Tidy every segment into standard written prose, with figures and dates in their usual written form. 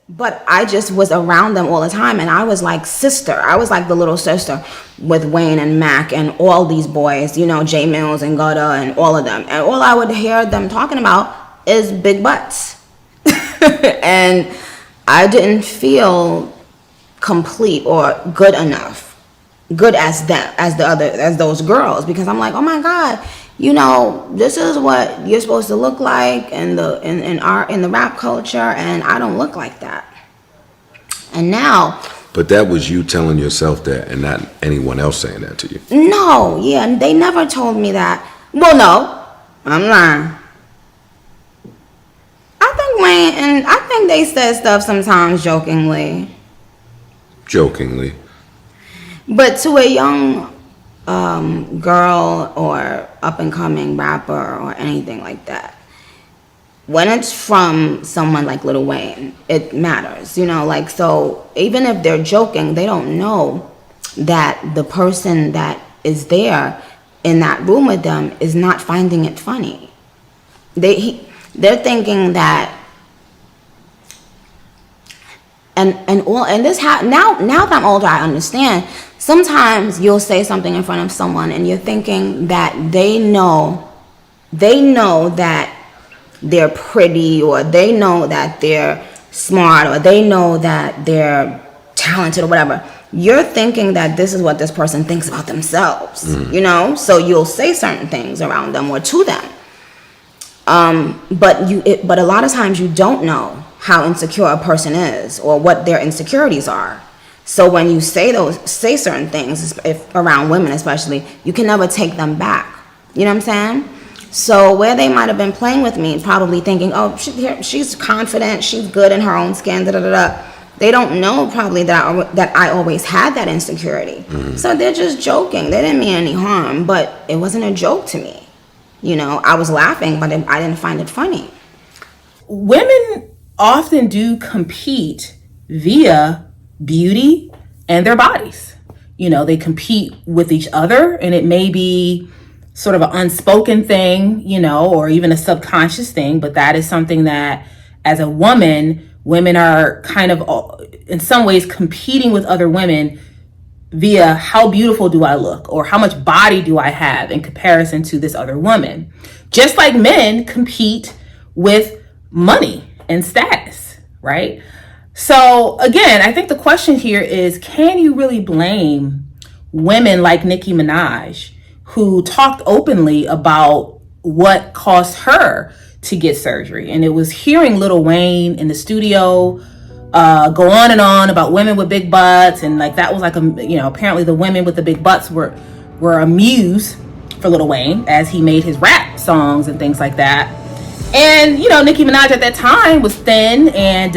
But I just was around them all the time, and I was like sister. I was like the little sister with Wayne and Mac and all these boys, you know, J Mills and Gutta and all of them. And all I would hear them talking about is big butts. And I didn't feel complete or good enough, good as them, as those girls, because I'm like, oh my God, you know, this is what you're supposed to look like in the rap culture, and I don't look like that. And now, but that was you telling yourself that, and not anyone else saying that to you. No, yeah, they never told me that. Well, no, I'm lying. I think Wayne, and I think they said stuff sometimes jokingly. Jokingly. But to a young girl or up and coming rapper or anything like that, when it's from someone like Lil Wayne, it matters, you know, like, so even if they're joking, they don't know that the person that is there in that room with them is not finding it funny. They're thinking that, and this now that I'm older, I understand. Sometimes you'll say something in front of someone and you're thinking that they know that they're pretty, or they know that they're smart, or they know that they're talented or whatever. You're thinking that this is what this person thinks about themselves, you know? So you'll say certain things around them or to them. But a lot of times you don't know how insecure a person is or what their insecurities are. So when you say certain things, if around women especially, you can never take them back. You know what I'm saying? So where they might have been playing with me, probably thinking, oh, she's confident, she's good in her own skin, they don't know probably that I always had that insecurity. So they're just joking. They didn't mean any harm, but it wasn't a joke to me. You know, I was laughing, but I didn't find it funny. Women often do compete via beauty and their bodies. You know, they compete with each other, and it may be sort of an unspoken thing, you know, or even a subconscious thing, but that is something that as a woman, women are kind of in some ways competing with other women via how beautiful do I look, or how much body do I have in comparison to this other woman. Just like men compete with money and status, right? So again, I think the question here is, can you really blame women like Nicki Minaj, who talked openly about what caused her to get surgery? And it was hearing Lil Wayne in the studio go on and on about women with big butts, and like that was like apparently the women with the big butts were a muse for Lil Wayne as he made his rap songs and things like that. And you know, Nicki Minaj at that time was thin, and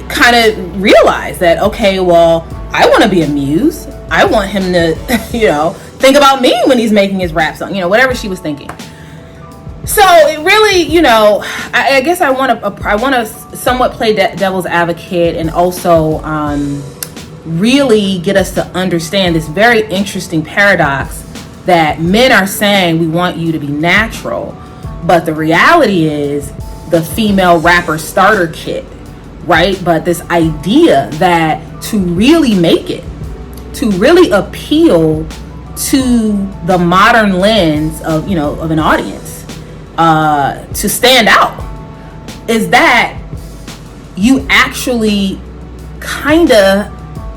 kind of realized that, okay, well, I want to be a muse. I want him to think about me when he's making his rap song, whatever she was thinking. So it really, I guess I want to somewhat play devil's advocate, and also really get us to understand this very interesting paradox that men are saying we want you to be natural, but the reality is the female rapper starter kit, right? But this idea that to really make it, to really appeal to the modern lens of an audience, to stand out, is that you actually kinda,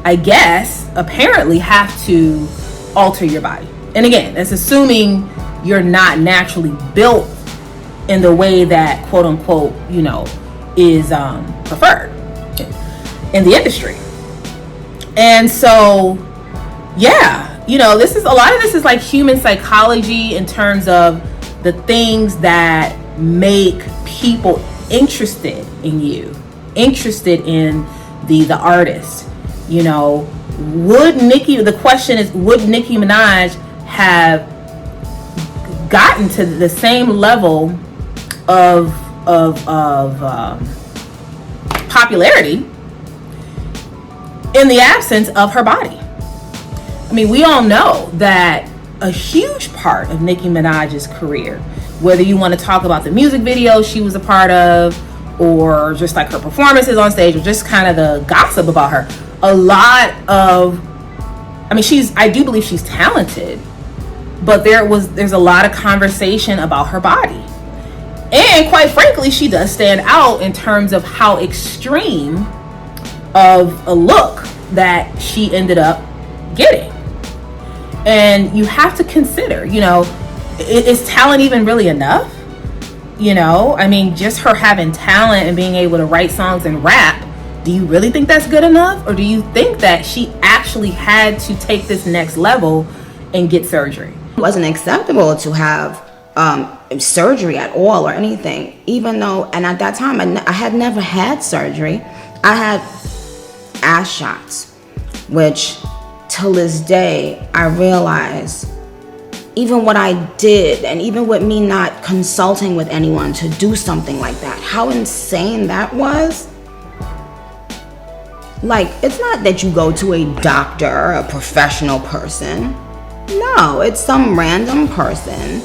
I guess, apparently have to alter your body. And again, that's assuming you're not naturally built in the way that quote unquote, is preferred in the industry. And so, yeah, this is a lot of this is like human psychology in terms of the things that make people interested in you, interested in the artist. The question is, would Nicki Minaj have gotten to the same level of popularity in the absence of her body? I mean, we all know that a huge part of Nicki Minaj's career, whether you want to talk about the music videos she was a part of, or just like her performances on stage, or just kind of the gossip about her. I do believe she's talented, but there's a lot of conversation about her body. And quite frankly, she does stand out in terms of how extreme of a look that she ended up getting. And you have to consider, is talent even really enough? Just her having talent and being able to write songs and rap, do you really think that's good enough? Or do you think that she actually had to take this next level and get surgery? It wasn't acceptable to have surgery at all or anything, even though, and at that time I had never had surgery. I had ass shots, which till this day I realize, even what I did, and even with me not consulting with anyone to do something like that, how insane that was. Like, it's not that you go to a doctor, a professional person. No, it's some random person.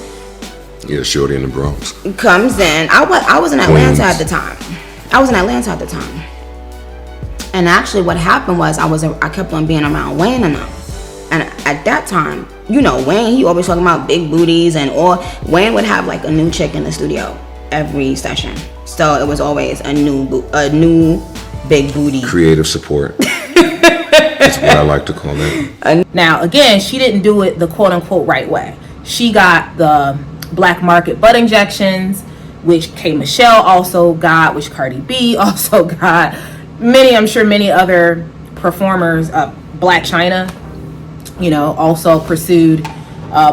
Yeah, shorty in the Bronx. Comes in. I was in Atlanta at the time. And actually what happened was I kept on being around Wayne enough. And at that time, Wayne, he always talking about big booties and all. Wayne would have like a new chick in the studio every session. So it was always a new big booty. Creative support. That's what I like to call it. Now, again, she didn't do it the quote unquote right way. She got the black market butt injections, which K. Michelle also got, which Cardi B also got. I'm sure many other performers, Black China, also pursued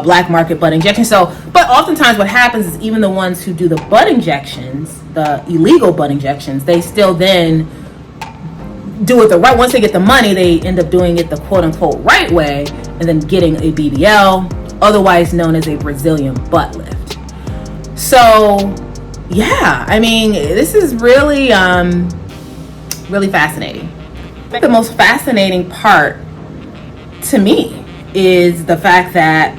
black market butt injections. But oftentimes what happens is even the ones who do the butt injections, the illegal butt injections, they still then do it the right. Once they get the money, they end up doing it the quote unquote right way, and then getting a BBL, otherwise known as a Brazilian butt lift. So yeah, this is really really fascinating. I think the most fascinating part to me is the fact that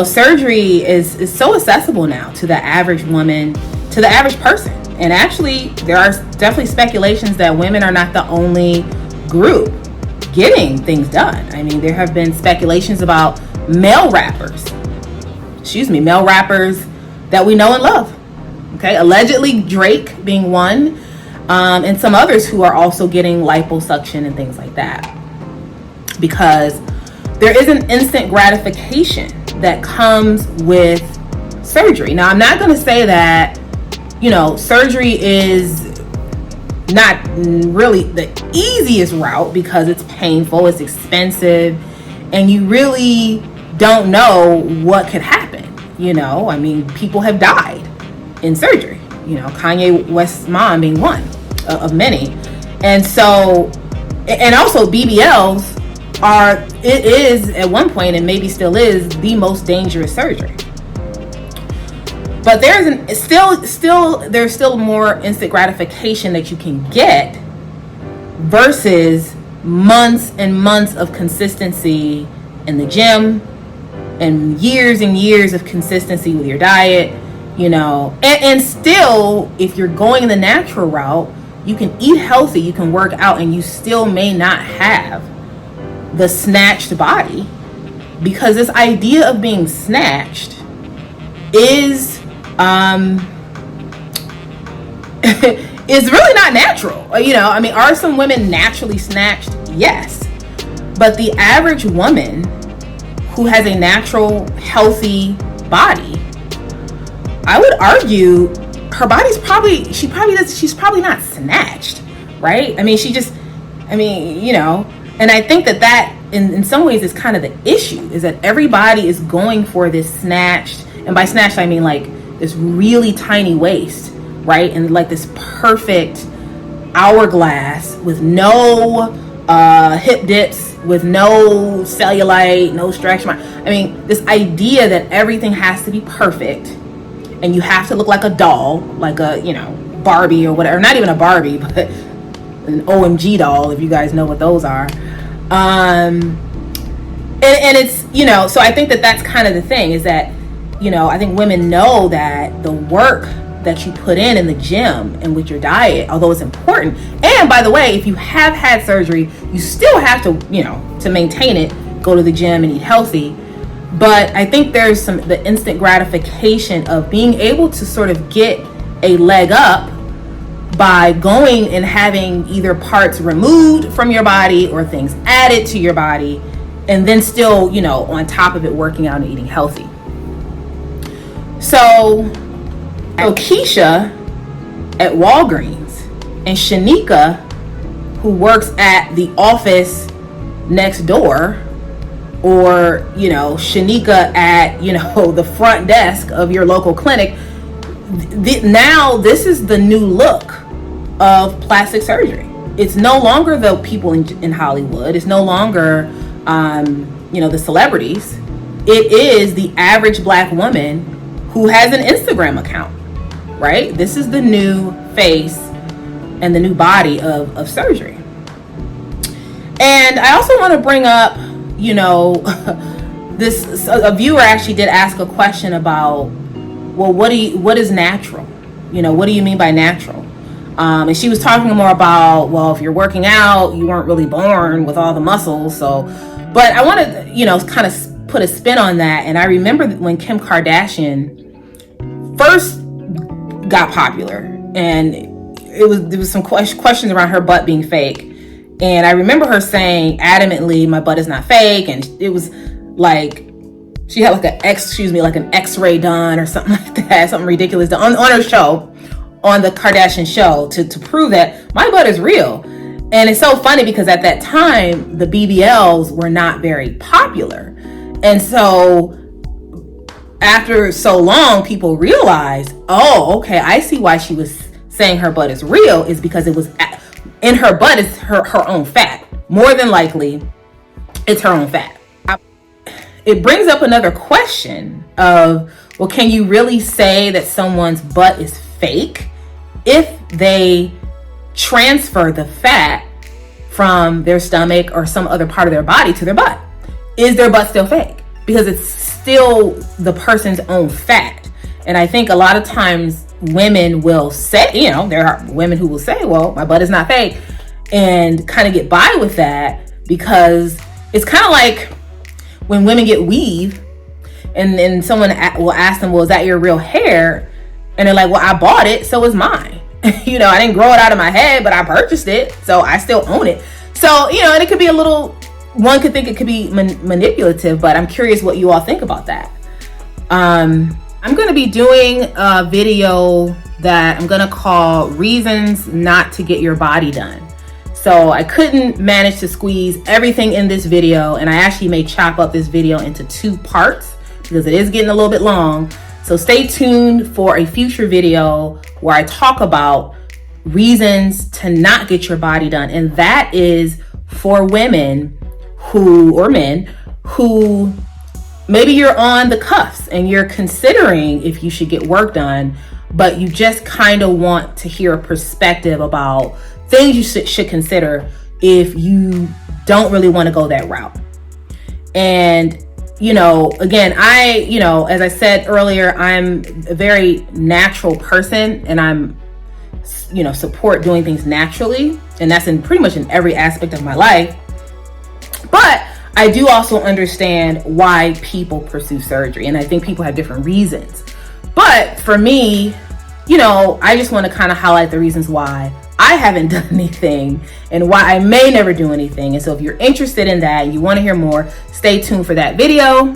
surgery is so accessible now to the average woman, to the average person. And actually, there are definitely speculations that women are not the only group getting things done. There have been speculations about male rappers that we know and love. Okay, allegedly Drake being one, and some others who are also getting liposuction and things like that. Because there is an instant gratification that comes with surgery. Now, I'm not going to say that surgery is not really the easiest route, because it's painful, it's expensive, and you really don't know what could happen. People have died in surgery. Kanye West's mom being one of many. And so, and also BBLs it is at one point, and maybe still is, the most dangerous surgery. But there's still more instant gratification that you can get versus months and months of consistency in the gym and years of consistency with your diet, and still, if you're going the natural route, you can eat healthy, you can work out, and you still may not have the snatched body, because this idea of being snatched is is really not natural. Are some women naturally snatched? Yes. But the average woman who has a natural, healthy body, I would argue her body's she's probably not snatched, right? And I think that in some ways is kind of the issue, is that everybody is going for this snatched, and by snatched I mean like this really tiny waist, right? And like this perfect hourglass with no hip dips, with no cellulite, no stretch mark. This idea that everything has to be perfect and you have to look like a doll, like a, Barbie or whatever. Not even a Barbie, but an OMG doll, if you guys know what those are. And it's, so I think that's kind of the thing, is that, I think women know that the work that you put in the gym and with your diet, although it's important. And by the way, if you have had surgery, you still have to, to maintain it, go to the gym and eat healthy. But I think there's the instant gratification of being able to sort of get a leg up by going and having either parts removed from your body or things added to your body, and then still, on top of it, working out and eating healthy. So Keisha at Walgreens and Shanika, who works at the office next door, or Shanika at the front desk of your local clinic, now this is the new look of plastic surgery. It's no longer the people in Hollywood. It's no longer the celebrities. It is the average Black woman who has an Instagram account, right? This is the new face and the new body of surgery. And I also want to bring up, a viewer actually did ask a question about, well, what is natural? What do you mean by natural? And she was talking more about, well, if you're working out, you weren't really born with all the muscles. So, but I want to, kind of put a spin on that. And I remember when Kim Kardashian first got popular, and there was some questions around her butt being fake. And I remember her saying adamantly, my butt is not fake. And it was like, she had like an x-ray done or something like that, something ridiculous done on her show, on the Kardashian show, to prove that my butt is real. And it's so funny because at that time, the BBLs were not very popular. And so after so long, people realized, oh, okay, I see why she was saying her butt is real, is because it was in her butt is her own fat. More than likely, it's her own fat. It brings up another question of, well, can you really say that someone's butt is fake if they transfer the fat from their stomach or some other part of their body to their butt? Is their butt still fake? Because it's still the person's own fat. And I think a lot of times women will say, there are women who will say, well, my butt is not fake, and kind of get by with that, because it's kind of like when women get weave and someone will ask them, well, is that your real hair? And they're like, well, I bought it, so it's mine. I didn't grow it out of my head, but I purchased it, so I still own it. So, and it could be one could think it could be manipulative, but I'm curious what you all think about that. I'm going to be doing a video that I'm going to call Reasons Not to Get Your Body Done. So I couldn't manage to squeeze everything in this video, and I actually may chop up this video into 2 parts because it is getting a little bit long. So stay tuned for a future video where I talk about reasons to not get your body done. And that is for women or men who maybe you're on the cuffs and you're considering if you should get work done, but you just kind of want to hear a perspective about things you should consider if you don't really want to go that route. And, again, as I said earlier, I'm a very natural person, and I'm, support doing things naturally. And that's pretty much in every aspect of my life. But I do also understand why people pursue surgery, and I think people have different reasons. But for me, I just want to kind of highlight the reasons why I haven't done anything and why I may never do anything. And so if you're interested in that, you want to hear more, stay tuned for that video.